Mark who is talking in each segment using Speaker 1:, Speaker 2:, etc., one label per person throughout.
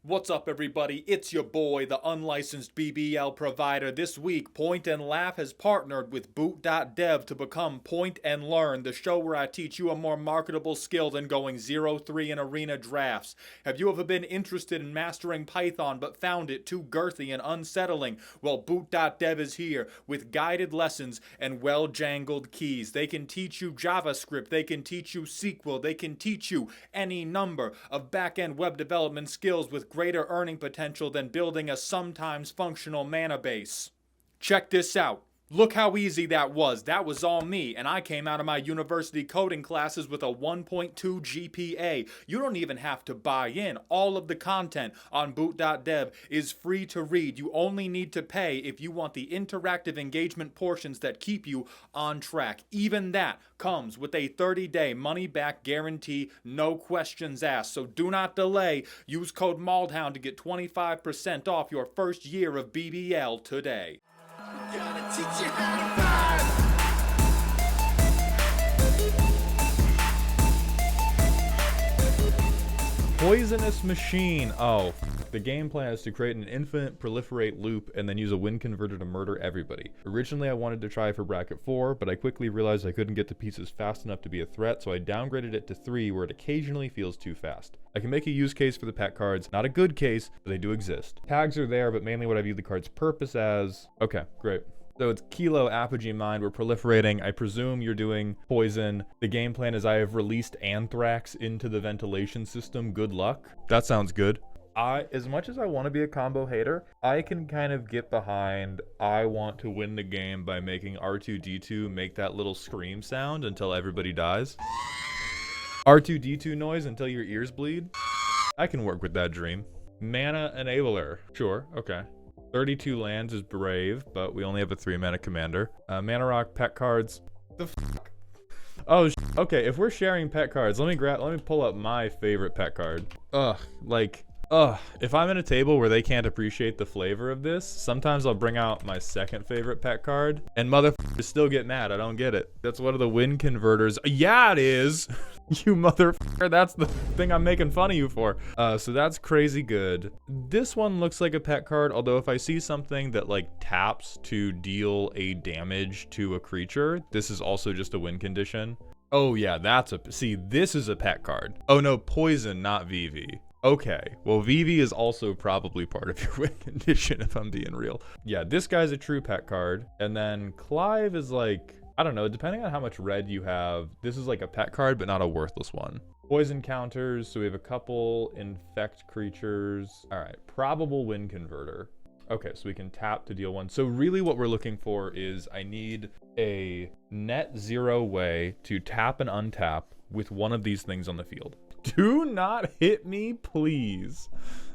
Speaker 1: What's up, everybody? It's your boy, the unlicensed BBL provider. This week, Point and Laugh has partnered with Boot.dev to become Point and Learn, the show where I teach you a more marketable skill than going 0-3 in arena drafts. Have you ever been interested in mastering Python but found it too girthy and unsettling? Well, Boot.dev is here with guided lessons and well-jangled keys. They can teach you JavaScript, they can teach you SQL, they can teach you any number of back-end web development skills with greater earning potential than building a sometimes functional mana base. Check this out. Look how easy that was. That was all me, and I came out of my university coding classes with a 1.2 GPA. You don't even have to buy in. All of the content on Boot.dev is free to read. You only need to pay if you want the interactive engagement portions that keep you on track. Even that comes with a 30-day money-back guarantee, no questions asked. So do not delay. Use code MALDHOUND to get 25% off your first year of BBL today. Gotta teach you how to ride. Poisonous Machine. Oh, the game plan is to create an infinite proliferate loop and then use a win converter to murder everybody. Originally I wanted to try for bracket 4, but I quickly realized I couldn't get to pieces fast enough to be a threat, so I downgraded it to 3 where it occasionally feels too fast. I can make a use case for the pet cards, not a good case, but they do exist. Tags are there, but mainly what I view the card's purpose as. Okay, great. So it's Kilo, Apogee Mind, we're proliferating. I presume you're doing poison. The game plan is I have released anthrax into the ventilation system. Good luck. That sounds good. As much as I want to be a combo hater, I can kind of get behind I want to win the game by making R2-D2 make that little scream sound until everybody dies. R2-D2 noise until your ears bleed. I can work with that dream. Mana Enabler. Sure, okay. 32 lands is brave, but we only have a 3-mana commander. Mana Rock pet cards. The fuck? Oh, okay. If we're sharing pet cards, let me pull up my favorite pet card. If I'm in a table where they can't appreciate the flavor of this, sometimes I'll bring out my second favorite pet card, and motherfuckers still get mad. I don't get it. That's one of the win converters. Yeah, it is. You motherfucker. That's the thing I'm making fun of you for. So that's crazy good. This one looks like a pet card, although if I see something that like taps to deal a damage to a creature, this is also just a win condition. Oh yeah, this is a pet card. Oh no, poison, not VV. Okay, well VV is also probably part of your win condition if I'm being real. Yeah, this guy's a true pet card. And then Clive is like, I don't know, depending on how much red you have, this is like a pet card, but not a worthless one. Poison counters, so we have a couple infect creatures. All right, probable win converter. Okay, so we can tap to deal 1. So really what we're looking for is I need a net 0 way to tap and untap with one of these things on the field. Do not hit me, please.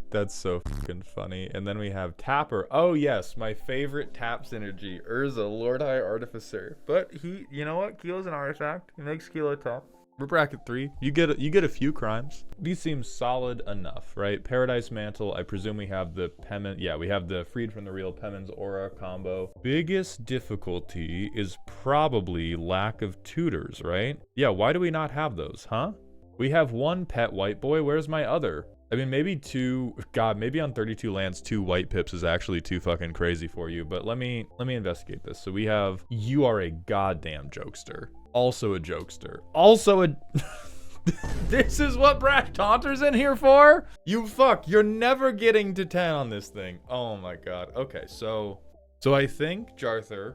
Speaker 1: That's so fucking funny. And then we have Tapper. Oh yes, my favorite tap synergy. Urza, Lord High Artificer. But you know what? Kilo's an artifact. He makes Kilo tough. We're bracket 3. You get a few crimes. These seem solid enough, right? Paradise Mantle. I presume we have the Penman. Yeah, we have the Freed from the Real Penman's Aura combo. Biggest difficulty is probably lack of tutors, right? Yeah, why do we not have those, huh? We have one pet white boy. Where's my other? I mean, maybe maybe on 32 lands, 2 white pips is actually too fucking crazy for you. But let me investigate this. So we have, you are a goddamn jokester. Also a jokester. Also a... This is what Brash Taunter's in here for? You're never getting to 10 on this thing. Oh my god. Okay, so I think, Jarther,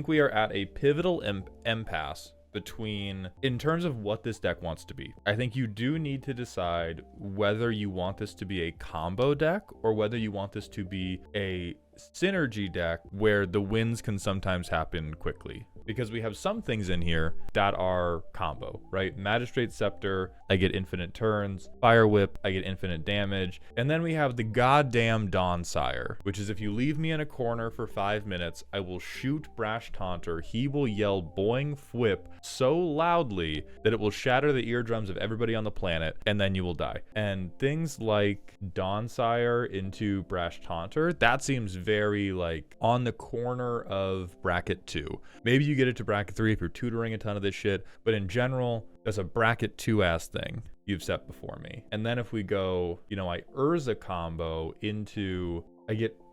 Speaker 1: we are at a pivotal impasse between, in terms of what this deck wants to be. I think you do need to decide whether you want this to be a combo deck or whether you want this to be a synergy deck where the wins can sometimes happen quickly. Because we have some things in here that are combo, right? Magistrate Scepter, I get infinite turns. Fire Whip, I get infinite damage. And then we have the goddamn Dawnsire, which is if you leave me in a corner for 5 minutes, I will shoot Brash Taunter. He will yell boing fwip so loudly that it will shatter the eardrums of everybody on the planet, and then you will die. And things like Dawnsire into Brash Taunter, that seems very like on the corner of bracket 2. Maybe you get it to bracket 3 if you're tutoring a ton of this shit, but in general, That's a bracket 2 ass thing you've set before me. And then if we go, I Urza combo into,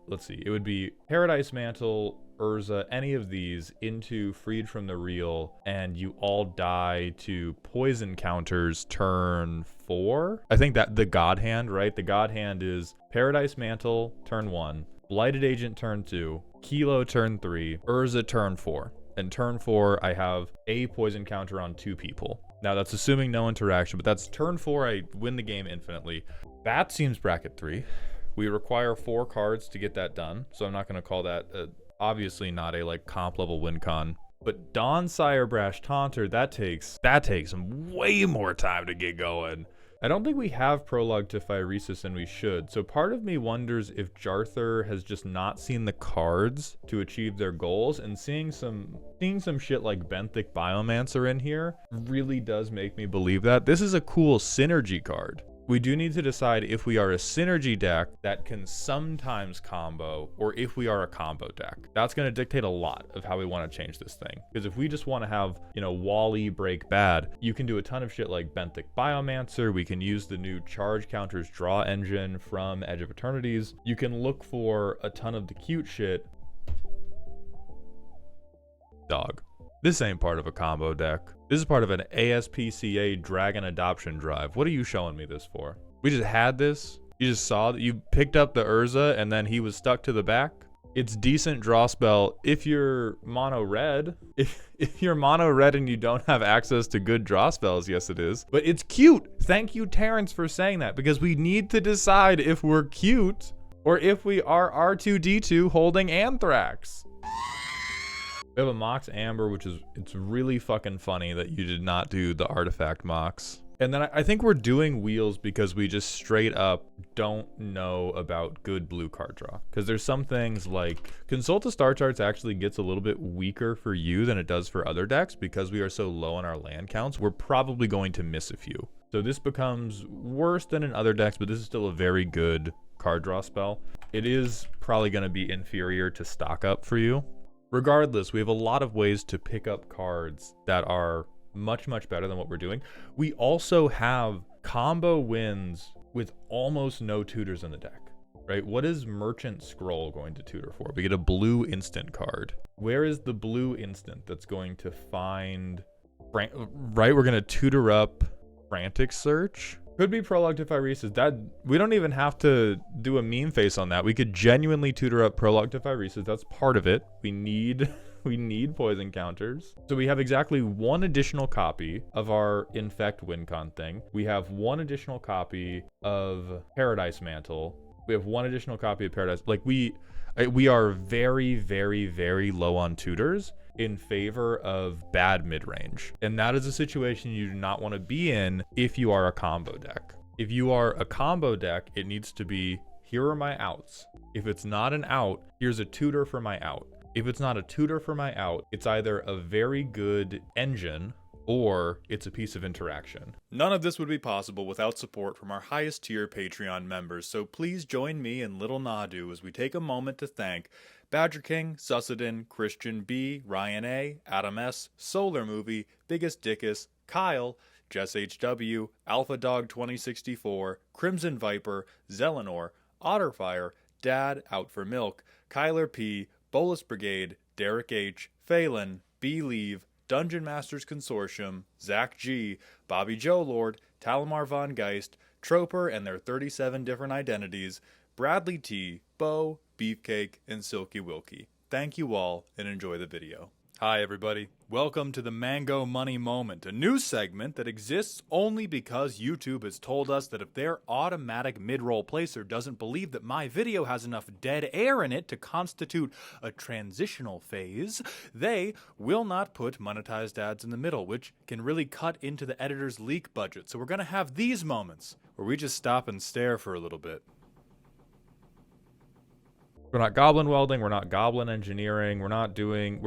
Speaker 1: let's see, it would be Paradise Mantle, Urza, any of these into Freed from the Real, and you all die to poison counters turn 4. I think that the God Hand, right? The God Hand is Paradise Mantle turn 1, Blighted Agent turn 2, Kilo turn 3, Urza turn 4. And turn 4, I have a poison counter on 2 people. Now that's assuming no interaction, but that's turn 4, I win the game infinitely. That seems bracket 3. We require 4 cards to get that done, so I'm not going to call that obviously not a comp level win con. But Dawn-Sire Brash Taunter, that takes way more time to get going. I don't think we have prologue to Phyresis, and we should. So part of me wonders if Jarthur has just not seen the cards to achieve their goals, and seeing some shit like Benthic Biomancer in here really does make me believe that. This is a cool synergy card. We do need to decide if we are a synergy deck that can sometimes combo, or if we are a combo deck. That's going to dictate a lot of how we want to change this thing. Because if we just want to have, Wally break bad, you can do a ton of shit like Benthic Biomancer. We can use the new Charge Counters Draw engine from Edge of Eternities. You can look for a ton of the cute shit. Dog. This ain't part of a combo deck. This is part of an ASPCA Dragon Adoption Drive. What are you showing me this for? We just had this? You just saw that you picked up the Urza and then he was stuck to the back? It's decent draw spell if you're mono red. If you're mono red and you don't have access to good draw spells, yes it is. But it's cute. Thank you, Terrence, for saying that, because we need to decide if we're cute or if we are R2-D2 holding Anthrax. We have a Mox Amber, it's really fucking funny that you did not do the Artifact Mox. And then I think we're doing Wheels because we just straight up don't know about good blue card draw. Because there's some things like Consult the Star Charts actually gets a little bit weaker for you than it does for other decks because we are so low on our land counts. We're probably going to miss a few. So this becomes worse than in other decks, but this is still a very good card draw spell. It is probably going to be inferior to Stock Up for you. Regardless, we have a lot of ways to pick up cards that are much, much better than what we're doing. We also have combo wins with almost no tutors in the deck, right? What is Merchant Scroll going to tutor for? We get a blue instant card. Where is the blue instant that's going to find, right? We're going to tutor up Frantic Search. Could be Prologue to Phyresis. That we don't even have to do a meme face on that. We could genuinely tutor up Prologue to Phyresis. That's part of it. We need poison counters. So we have exactly 1 additional copy of our Infect Wincon thing. We have 1 additional copy of Paradise Mantle. We have 1 additional copy of Paradise. We are very, very, very low on tutors in favor of bad mid-range. And that is a situation you do not want to be in if you are a combo deck. If you are a combo deck, it needs to be, here are my outs. If it's not an out, here's a tutor for my out. If it's not a tutor for my out, it's either a very good engine or it's a piece of interaction. None of this would be possible without support from our highest tier Patreon members, so please join me and Little Nadu as we take a moment to thank Badger King, Sussedin, Christian B, Ryan A, Adam S, Solar Movie, Biggest Dickus, Kyle, Jess HW, Alpha Dog 2064, Crimson Viper, Zelenor, Otterfire, Dad Out for Milk, Kyler P, Bolus Brigade, Derek H, Phelan, B Leave, Dungeon Masters Consortium, Zach G, Bobby Joe Lord, Talamar Von Geist, Troper and their 37 different identities, Bradley T, Bo, Beefcake, and Silky Wilkie. Thank you all and enjoy the video. Hi everybody, welcome to the Mango Money Moment, a new segment that exists only because YouTube has told us that if their automatic mid-roll placer doesn't believe that my video has enough dead air in it to constitute a transitional phase, they will not put monetized ads in the middle, which can really cut into the editor's leak budget. So we're gonna have these moments where we just stop and stare for a little bit. We're not goblin welding, we're not goblin engineering, we're not doing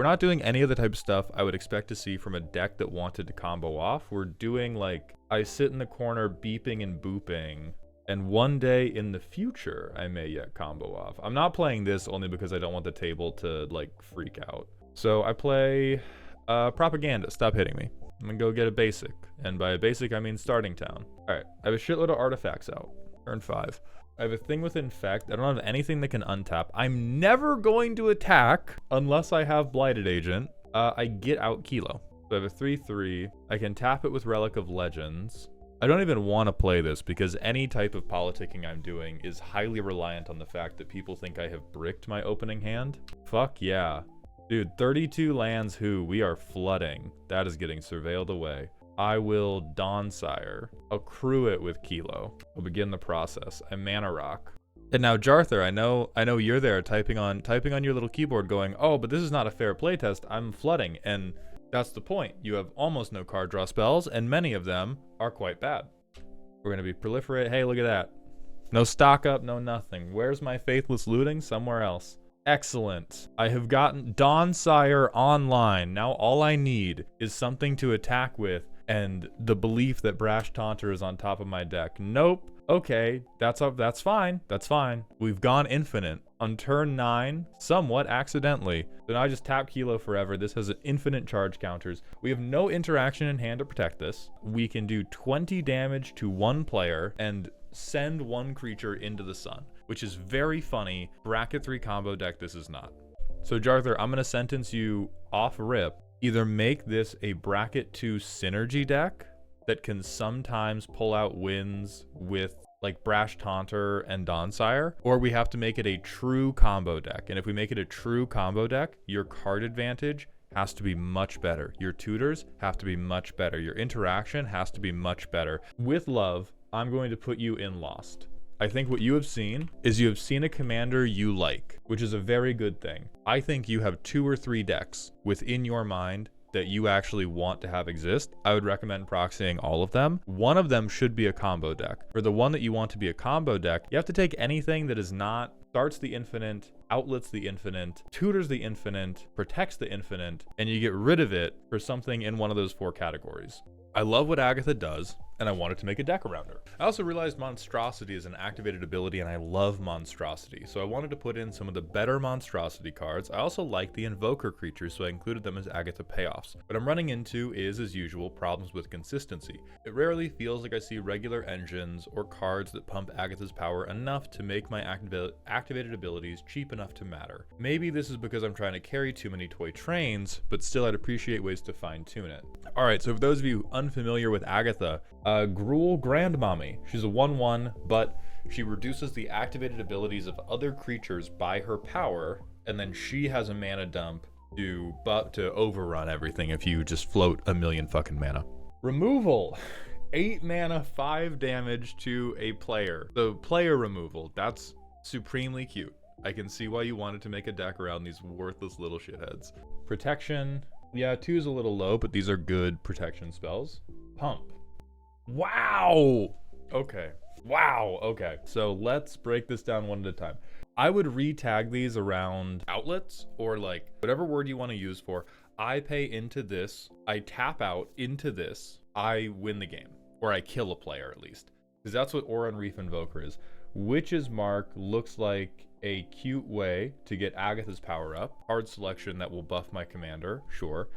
Speaker 1: any of the type of stuff I would expect to see from a deck that wanted to combo off. We're doing like, I sit in the corner beeping and booping, and one day in the future, I may yet combo off. I'm not playing this only because I don't want the table to like freak out. So I play Propaganda, Stop Hitting Me. I'm gonna go get a basic. And by a basic, I mean starting town. All right, I have a shitload of artifacts out. Turn 5. I have a thing with Infect. I don't have anything that can untap. I'm never going to attack unless I have Blighted Agent. I get out Kilo. So I have a 3/3. I can tap it with Relic of Legends. I don't even want to play this because any type of politicking I'm doing is highly reliant on the fact that people think I have bricked my opening hand. Fuck yeah. Dude, 32 lands who we are flooding. That is getting surveilled away. I will Dawnsire. Accrue it with Kilo. I'll begin the process. I Mana Rock. And now Jarthur, I know you're there typing on your little keyboard going, oh, but this is not a fair playtest. I'm flooding. And that's the point. You have almost no card draw spells, and many of them are quite bad. We're going to be proliferate. Hey, look at that. No stock up, no nothing. Where's my Faithless Looting? Somewhere else. Excellent. I have gotten Dawnsire online. Now all I need is something to attack with and the belief that Brash Taunter is on top of my deck. Nope. Okay, that's fine. That's fine. We've gone infinite. On turn 9, somewhat accidentally. So now I just tap Kilo forever. This has infinite charge counters. We have no interaction in hand to protect this. We can do 20 damage to one player and send one creature into the sun, which is very funny. Bracket 3 combo deck, this is not. So Jarthur, I'm going to sentence you off rip. Either make this a bracket 2 synergy deck that can sometimes pull out wins with like Brash Taunter and Dawnsire, or we have to make it a true combo deck. And if we make it a true combo deck, your card advantage has to be much better. Your tutors have to be much better. Your interaction has to be much better. With love, I'm going to put you in Lost. I think what you have seen is you have seen a commander you like, which is a very good thing. I think you have 2 or 3 decks within your mind that you actually want to have exist. I would recommend proxying all of them. One of them should be a combo deck. For the one that you want to be a combo deck, you have to take anything that is not starts the infinite, outlets the infinite, tutors the infinite, protects the infinite, and you get rid of it for something in one of those 4 categories. I love what Agatha does, and I wanted to make a deck around her. I also realized Monstrosity is an activated ability, and I love Monstrosity, so I wanted to put in some of the better Monstrosity cards. I also like the Invoker creatures, so I included them as Agatha payoffs. What I'm running into is, as usual, problems with consistency. It rarely feels like I see regular engines or cards that pump Agatha's power enough to make my activated abilities cheap enough to matter. Maybe this is because I'm trying to carry too many toy trains, but still I'd appreciate ways to fine-tune it. Alright, so for those of you unfamiliar with Agatha, Gruul Grandmommy. She's a 1/1, but she reduces the activated abilities of other creatures by her power, and then she has a mana dump to overrun everything if you just float a million fucking mana. Removal. 8 mana, 5 damage to a player. The player removal, that's supremely cute. I can see why you wanted to make a deck around these worthless little shitheads. Protection. Yeah, 2 is a little low, but these are good protection spells. Pump. Wow! Okay. Wow, okay. So let's break this down one at a time. I would re-tag these around outlets, or like whatever word you want to use for. I pay into this, I tap out into this, I win the game. Or I kill a player at least. Because that's what Oran Reef Invoker is. Witch's Mark looks like a cute way to get Agatha's power up. Card selection that will buff my commander, sure.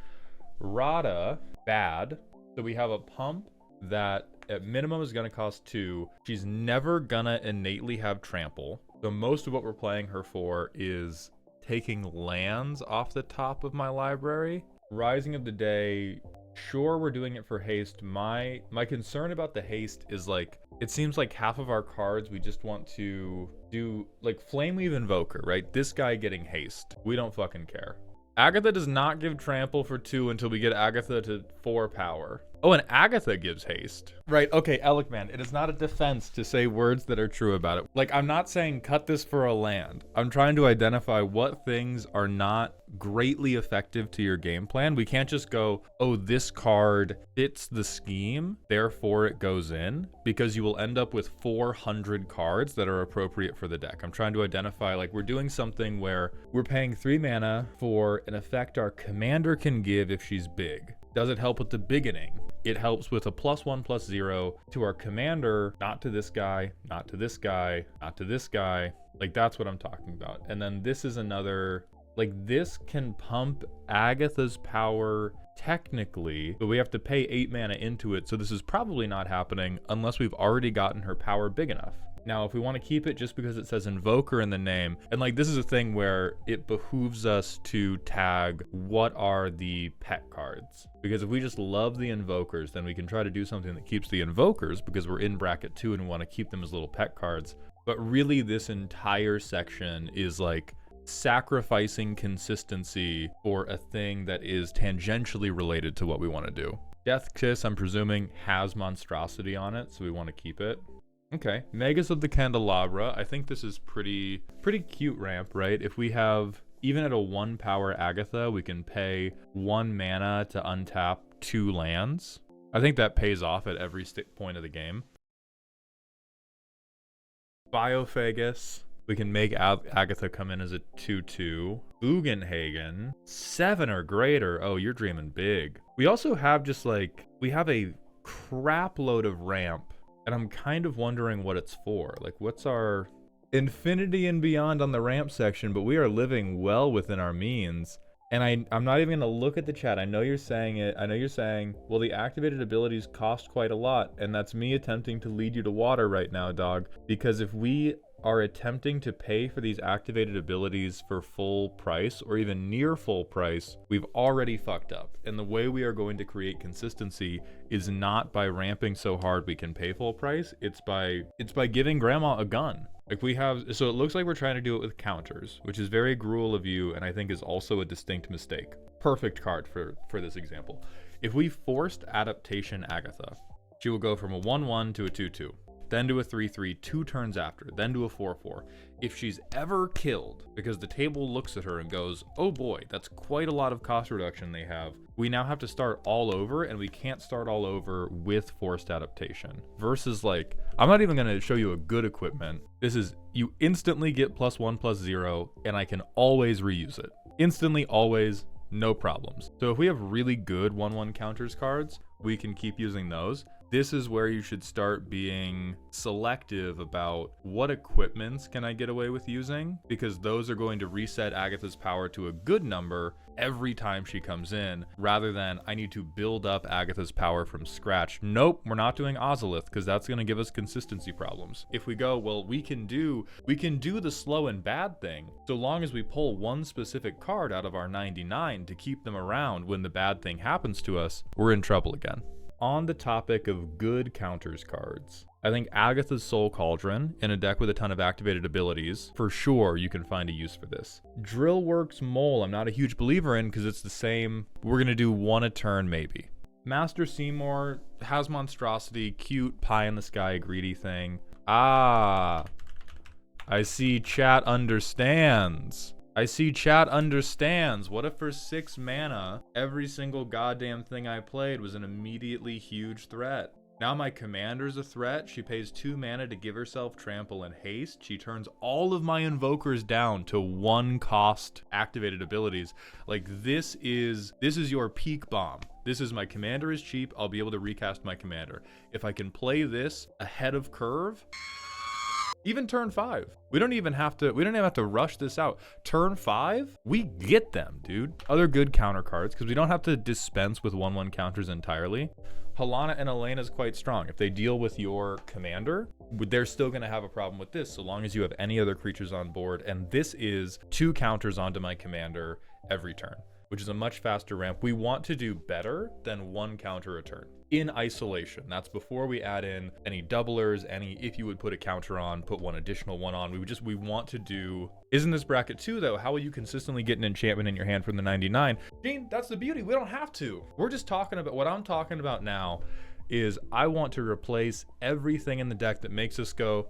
Speaker 1: Rada, bad. So we have a pump that at minimum is going to cost 2. She's never gonna innately have trample. So most of what we're playing her for is taking lands off the top of my library. Rising of the Day, sure, we're doing it for haste. My concern about the haste is like, it seems like half of our cards we just want to do, like Flameweave Invoker, right? This guy getting haste. We don't fucking care. Agatha does not give trample for 2 until we get Agatha to 4 power. Oh, and Agatha gives haste. Right, okay, Elikman, it is not a defense to say words that are true about it. Like, I'm not saying cut this for a land. I'm trying to identify what things are not greatly effective to your game plan. We can't just go, oh, this card fits the scheme, therefore it goes in, because you will end up with 400 cards that are appropriate for the deck. I'm trying to identify, like, we're doing something where we're paying 3 mana for an effect our commander can give if she's big. Does it help with the beginning? It helps with a +1/+0 to our commander, not to this guy, not to this guy, not to this guy. Like, that's what I'm talking about. And then this is another, like, this can pump Agatha's power technically, but we have to pay 8 mana into it, so this is probably not happening unless we've already gotten her power big enough. Now, if we want to keep it just because it says Invoker in the name, and like this is a thing where it behooves us to tag what are the pet cards. Because if we just love the Invokers, then we can try to do something that keeps the Invokers because we're in bracket 2 and we want to keep them as little pet cards. But really this entire section is like sacrificing consistency for a thing that is tangentially related to what we want to do. Death Kiss, I'm presuming, has Monstrosity on it, so we want to keep it. Okay, Magus of the Candelabra. I think this is pretty cute ramp, right? If we have, even at a 1 power Agatha, we can pay 1 mana to untap 2 lands. I think that pays off at every point of the game. Biophagus. We can make Agatha come in as a 2/2. Bugenhagen. 7 or greater. Oh, you're dreaming big. We also have just like, we have a crap load of ramp. And I'm kind of wondering what it's for. Like, what's our infinity and beyond on the ramp section, but we are living well within our means. And I'm not even going to look at the chat. I know you're saying it. I know you're saying, well, the activated abilities cost quite a lot. And that's me attempting to lead you to water right now, dog. Because if we are attempting to pay for these activated abilities for full price or even near full price, we've already fucked up. And the way we are going to create consistency is not by ramping so hard we can pay full price. It's by giving grandma a gun. Like we have, so it looks like we're trying to do it with counters, which is very Gruul of you, and I think is also a distinct mistake. Perfect card for this example. If we forced Adaptation Agatha, she will go from a 1/1 to a 2/2. Then to a 3/3 2 turns after, then to a 4/4. If she's ever killed, because the table looks at her and goes, oh boy, that's quite a lot of cost reduction they have, we now have to start all over, and we can't start all over with forced adaptation. Versus like, I'm not even gonna show you a good equipment. This is, you instantly get +1/+0, and I can always reuse it. Instantly, always, no problems. So if we have really good 1/1 counters cards, we can keep using those. This is where you should start being selective about what equipments can I get away with using, because those are going to reset Agatha's power to a good number every time she comes in, rather than I need to build up Agatha's power from scratch. Nope, we're not doing Ozolith because that's going to give us consistency problems. If we go, well, we can do the slow and bad thing, so long as we pull one specific card out of our 99 to keep them around when the bad thing happens to us, we're in trouble again. On the topic of good counters cards, I think Agatha's Soul Cauldron, in a deck with a ton of activated abilities, for sure you can find a use for this. Drillworks Mole, I'm not a huge believer in because it's the same. We're going to do 1 a turn maybe. Master Seymour has Monstrosity, cute pie in the sky, greedy thing. Ah, I see chat understands. I see chat understands. What if for 6 mana, every single goddamn thing I played was an immediately huge threat? Now my commander's a threat. She pays 2 mana to give herself trample and haste. She turns all of my invokers down to 1 cost activated abilities. Like this is your peak bomb. This is my commander is cheap. I'll be able to recast my commander. If I can play this ahead of curve, even turn 5. We don't even have to rush this out. Turn 5, we get them, dude. Other good counter cards, because we don't have to dispense with 1/1 counters entirely. Halana and Elena is quite strong. If they deal with your commander, they're still going to have a problem with this, so long as you have any other creatures on board. And this is 2 counters onto my commander every turn, which is a much faster ramp. We want to do better than 1 counter a turn in isolation. That's before we add in any doublers, if you would put a counter on, put 1 additional one on. We want to do, isn't this bracket 2 though? How will you consistently get an enchantment in your hand from the 99? Gene, that's the beauty. We don't have to. We're just talking about, what I'm talking about now is I want to replace everything in the deck that makes us go,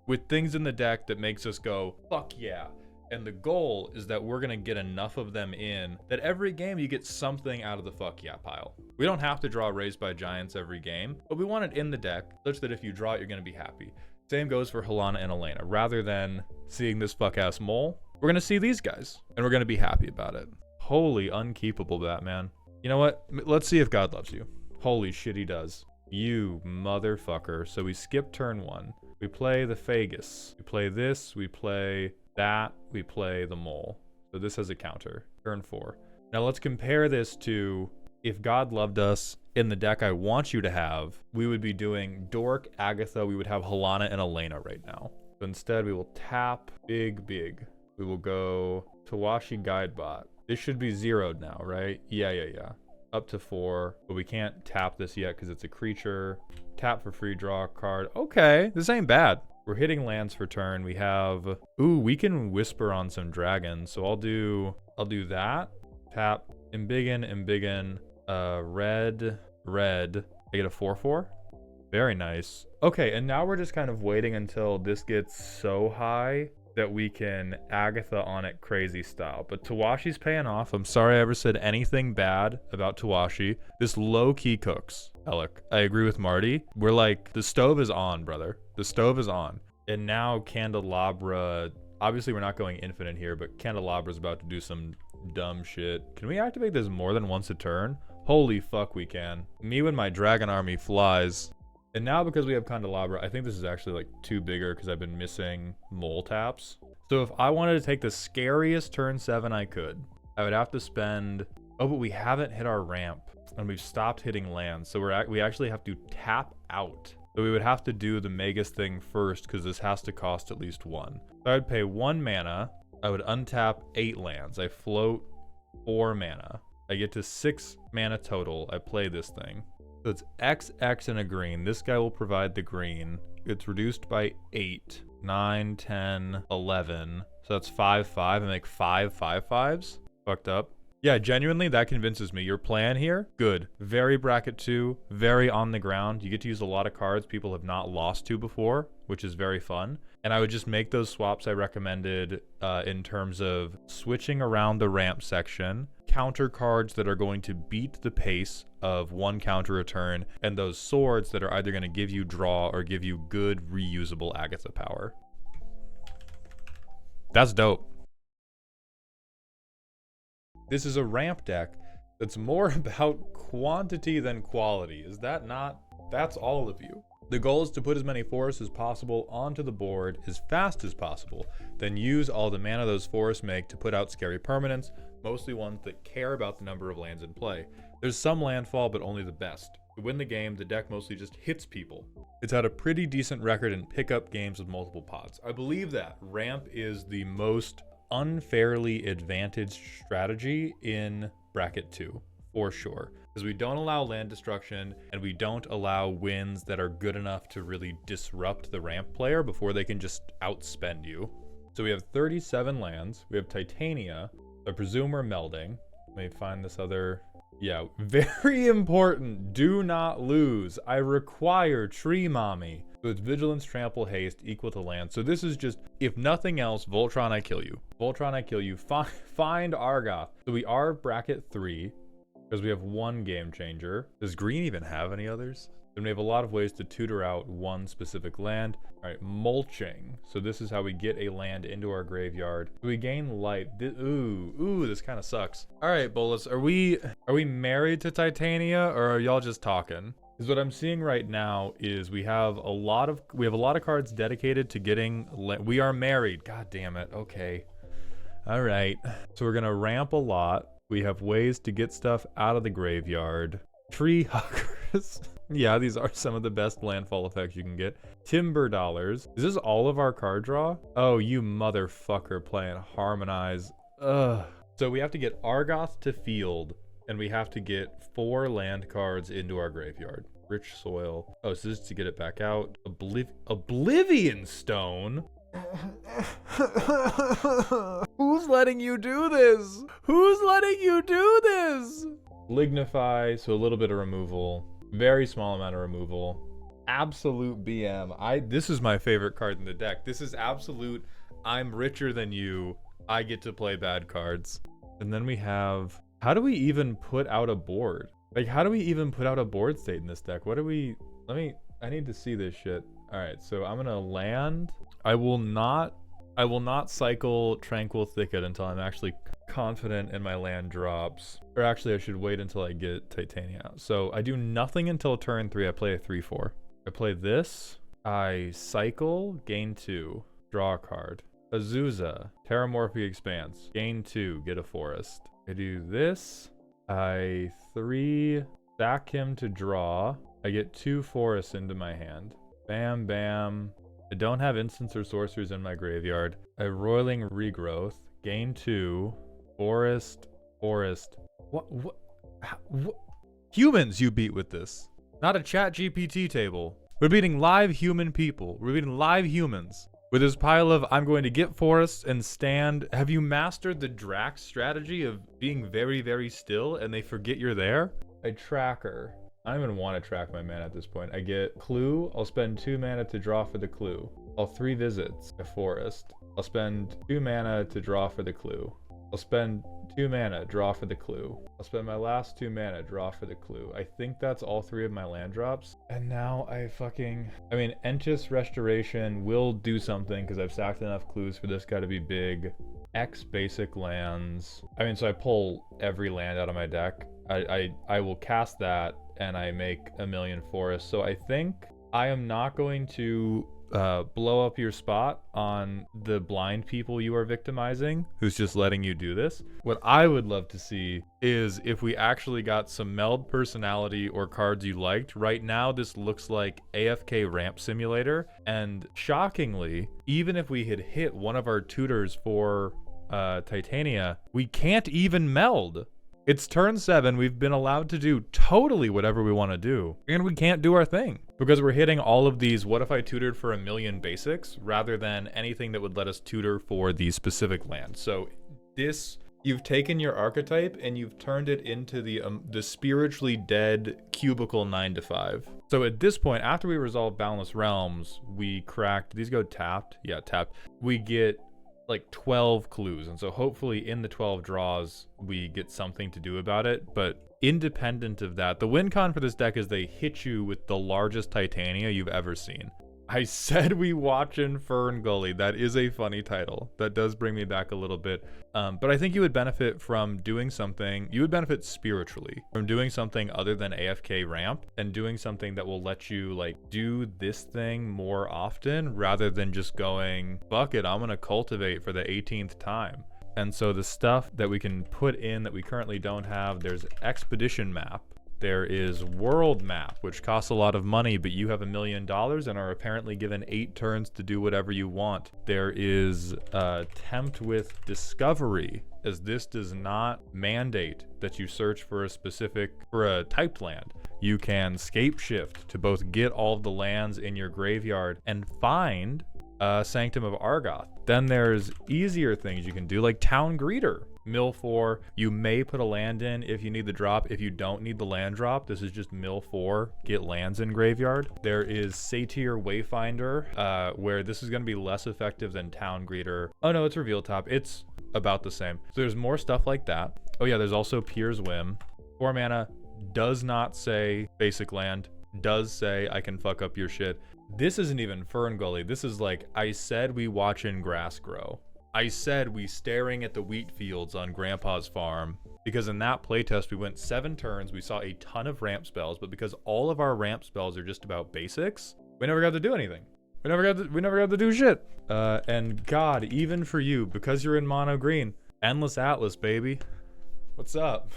Speaker 1: with things in the deck that makes us go, fuck yeah. And the goal is that we're going to get enough of them in that every game you get something out of the fuck yeah pile. We don't have to draw Raised by Giants every game, but we want it in the deck such that if you draw it, you're going to be happy. Same goes for Halana and Elena. Rather than seeing this fuck ass mole, we're going to see these guys and we're going to be happy about it. Holy unkeepable Batman. You know what? Let's see if God loves you. Holy shit, he does. You motherfucker. So we skip turn 1. We play the Phagus. We play this. We play that. We play the mole. So this has a counter. Turn 4. Now let's compare this to if God loved us in the deck I want you to have, we would be doing Dork, Agatha, we would have Halana and Elena right now. So instead we will tap big. We will go Tawashi Guidebot. This should be zeroed now, right? Yeah. Up to 4, but we can't tap this yet because it's a creature. Tap for free, draw a card. Okay, this ain't bad. We're hitting lands for turn. We have, ooh, we can whisper on some dragons. So I'll do that. Tap, embiggen, red. I get a 4/4. Very nice. Okay, and now we're just kind of waiting until this gets so high that we can Agatha on it crazy style. But Tawashi's paying off. I'm sorry I ever said anything bad about Tawashi. This low-key cooks, Alec. I agree with Marty. We're like, the stove is on, brother. The stove is on. And now Candelabra, obviously we're not going infinite here, but Candelabra's about to do some dumb shit. Can we activate this more than once a turn? Holy fuck, we can. Me when my dragon army flies. And now because we have Candelabra, I think this is actually like too bigger because I've been missing mole taps. So if I wanted to take the scariest turn 7 I could, I would have to spend, oh, but we haven't hit our ramp and we've stopped hitting lands. So we actually have to tap out. So we would have to do the Magus thing first because this has to cost at least 1. So I would pay 1 mana. I would untap 8 lands. I float 4 mana. I get to 6 mana total. I play this thing. So it's XX and a green. This guy will provide the green. It's reduced by 8, 9, 10, 11. So that's 5/5. I make 5 5/5s. Fucked up. Yeah, genuinely, that convinces me. Your plan here, good. Very bracket 2, very on the ground. You get to use a lot of cards people have not lost to before, which is very fun. And I would just make those swaps I recommended in terms of switching around the ramp section, counter cards that are going to beat the pace of 1 counter a turn, and those swords that are either going to give you draw or give you good reusable Agatha power. That's dope. This is a ramp deck that's more about quantity than quality. Is that not? That's all of you. The goal is to put as many forests as possible onto the board as fast as possible, then use all the mana those forests make to put out scary permanents, mostly ones that care about the number of lands in play. There's some landfall, but only the best. To win the game, the deck mostly just hits people. It's had a pretty decent record in pickup games with multiple pods. I believe that ramp is the most unfairly advantaged strategy in bracket 2, for sure. Because we don't allow land destruction, and we don't allow wins that are good enough to really disrupt the ramp player before they can just outspend you. So we have 37 lands. We have Titania. I presume we're melding. Let me find this other... Yeah, very important. Do not lose. I require Tree Mommy. So it's Vigilance, Trample, Haste, equal to land. So this is just, if nothing else, Voltron, I kill you. Voltron, I kill you. Find Argoth. So we are bracket 3. Because we have 1 game changer. Does green even have any others? Then we have a lot of ways to tutor out 1 specific land. All right, mulching. So this is how we get a land into our graveyard. So we gain light. Ooh, this kind of sucks. All right, Bolus, are we married to Titania, or are y'all just talking? Because what I'm seeing right now is we have a lot of cards dedicated to getting. We are married. God damn it. Okay. All right. So we're gonna ramp a lot. We have ways to get stuff out of the graveyard. Tree huggers. Yeah, these are some of the best landfall effects you can get. Timber dollars. Is this all of our card draw? Oh, you motherfucker playing Harmonize. Ugh. So we have to get Argoth to field, and we have to get 4 land cards into our graveyard. Rich soil. Oh, so this is to get it back out. Oblivion Stone? Who's letting you do this? Who's letting you do this? Lignify, so a little bit of removal. Very small amount of removal. Absolute BM. This is my favorite card in the deck. This is absolute, I'm richer than you. I get to play bad cards. And then we have, how do we even put out a board? Like, how do we even put out a board state in this deck? I need to see this shit. All right, so I'm gonna land. I will not cycle Tranquil Thicket until I'm actually confident in my land drops. Or actually, I should wait until I get Titania out. So I do nothing until turn 3. I play a 3/4. I play this. I cycle, gain 2, draw a card. Azusa, Terramorphic Expanse, gain 2, get a forest. I do this. I 3 stack him to draw. I get 2 forests into my hand. Bam, bam. I don't have instants or sorcerers in my graveyard. A roiling regrowth. Gain 2. Forest. What? Humans you beat with this. Not a chat GPT table. We're beating live human people. We're beating live humans. With this pile of, I'm going to get forests and stand. Have you mastered the Drax strategy of being very, very still and they forget you're there? A tracker. I don't even want to track my mana at this point. I get clue. I'll spend 2 mana to draw for the clue. I'll 3 visits a forest. I'll spend 2 mana to draw for the clue. I'll spend 2 mana, draw for the clue. I'll spend my last 2 mana, draw for the clue. I think that's all 3 of my land drops. And now Entis Restoration will do something because I've stacked enough clues for this guy to be big. X basic lands. So I pull every land out of my deck. I will cast that and I make a million forests. So I think I am not going to blow up your spot on the blind people you are victimizing, who's just letting you do this. What I would love to see is if we actually got some meld personality or cards you liked. Right now, this looks like AFK Ramp Simulator, and shockingly, even if we had hit one of our tutors for Titania, we can't even meld. It's turn 7, we've been allowed to do totally whatever we want to do, and we can't do our thing because we're hitting all of these what if I tutored for a million basics rather than anything that would let us tutor for the specific land. So this, you've taken your archetype and you've turned it into the spiritually dead cubicle 9 to 5. So at this point, after we resolve Boundless Realms, we cracked, these go tapped? Yeah, tapped. We get like 12 clues, and so hopefully in the 12 draws we get something to do about it. But independent of that, the win con for this deck is they hit you with the largest Titania you've ever seen. I said we watch in Fern Gully. That is a funny title. That does bring me back a little bit. But I think you would benefit from doing something. You would benefit spiritually from doing something other than AFK ramp and doing something that will let you like do this thing more often rather than just going, fuck it, I'm going to cultivate for the 18th time. And so the stuff that we can put in that we currently don't have, there's Expedition Map. There is World Map, which costs a lot of money, but you have $1 million and are apparently given 8 turns to do whatever you want. There is Tempt with Discovery, as this does not mandate that you search for a typed land. You can scape shift to both get all of the lands in your graveyard and find Sanctum of Argoth. Then there's easier things you can do, like Town Greeter. Mill 4, you may put a land in if you need the drop. If you don't need the land drop, this is just mill 4, get lands in graveyard. There is Satyr Wayfinder, where this is going to be less effective than Town Greeter. Oh no, it's Reveal Top. It's about the same. So there's more stuff like that. Oh yeah, there's also Pier's Whim. 4 mana, does not say basic land, does say I can fuck up your shit. This isn't even Fern Gully. This is like, I said we watching grass grow. I said we staring at the wheat fields on Grandpa's farm, because in that playtest we went 7 turns, we saw a ton of ramp spells, but because all of our ramp spells are just about basics, we never got to do anything. We never got to do shit. And God, even for you, because you're in mono green, Endless Atlas, baby. What's up?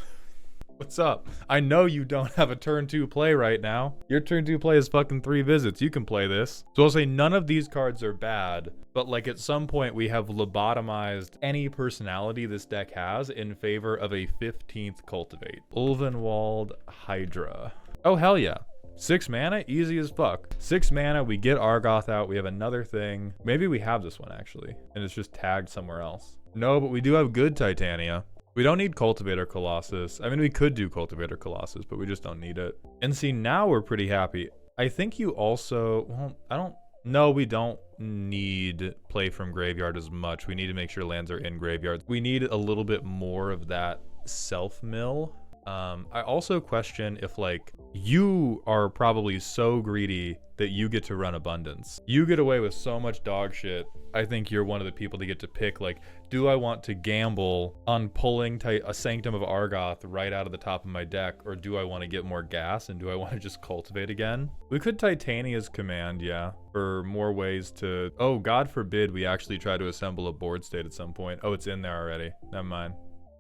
Speaker 1: What's up? I know you don't have a turn 2 play right now. Your turn 2 play is fucking 3 visits. You can play this. So I'll say none of these cards are bad, but like at some point we have lobotomized any personality this deck has in favor of a 15th Cultivate. Ulvenwald Hydra. Oh hell yeah. 6 mana, easy as fuck. 6 mana, we get Argoth out, we have another thing. Maybe we have this one actually, and it's just tagged somewhere else. No, but we do have good Titania. We don't need Cultivator Colossus. I mean, we could do Cultivator Colossus, but we just don't need it. And see, now we're pretty happy. I think you also, well, we don't need play from graveyard as much. We need to make sure lands are in graveyards. We need a little bit more of that self-mill. I also question if like you are probably so greedy that you get to run Abundance. You get away with so much dog shit. I think you're one of the people that get to pick like, do I want to gamble on pulling a Sanctum of Argoth right out of the top of my deck, or do I want to get more gas and do I want to just cultivate again? We could Titania's Command, yeah, for more ways to, oh, God forbid we actually try to assemble a board state at some point. Oh, it's in there already. Never mind.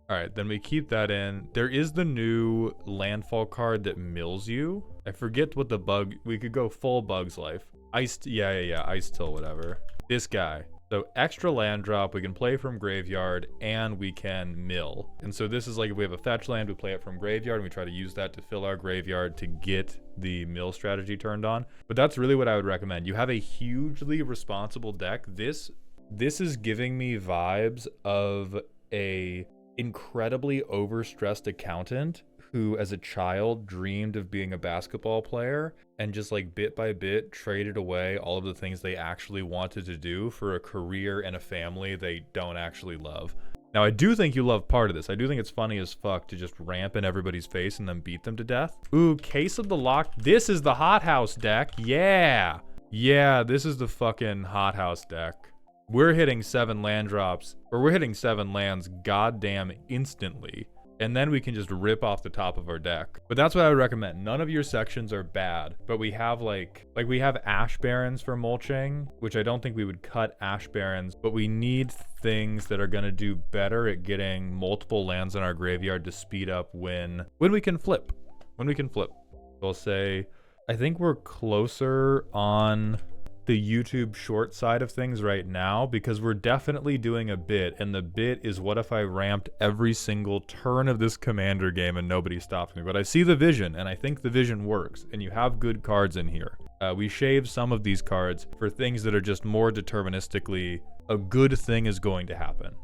Speaker 1: All right, then we keep that in. There is the new landfall card that mills you. I forget what the bug, we could go full Bug's Life. Yeah, Ice Till, whatever. This guy. So extra land drop, we can play from graveyard, and we can mill. And so this is like if we have a fetch land, we play it from graveyard, and we try to use that to fill our graveyard to get the mill strategy turned on. But that's really what I would recommend. You have a hugely responsible deck. This is giving me vibes of a incredibly overstressed accountant who as a child dreamed of being a basketball player and just like bit by bit traded away all of the things they actually wanted to do for a career and a family they don't actually love. Now, I do think you love part of this. I do think it's funny as fuck to just ramp in everybody's face and then beat them to death. Ooh, Case of the Lock. This is the hothouse deck. Yeah, this is the fucking hothouse deck. We're hitting 7 land drops, or we're hitting 7 lands goddamn instantly. And then we can just rip off the top of our deck. But that's what I would recommend. None of your sections are bad, but we have like we have Ash Barrens for mulching, which I don't think we would cut Ash Barrens, but we need things that are gonna do better at getting multiple lands in our graveyard to speed up when we can flip. I'll say, I think we're closer on the YouTube short side of things right now because we're definitely doing a bit, and the bit is what if I ramped every single turn of this Commander game and nobody stops me. But I see the vision, and I think the vision works, and you have good cards in here. We shave some of these cards for things that are just more deterministically a good thing is going to happen.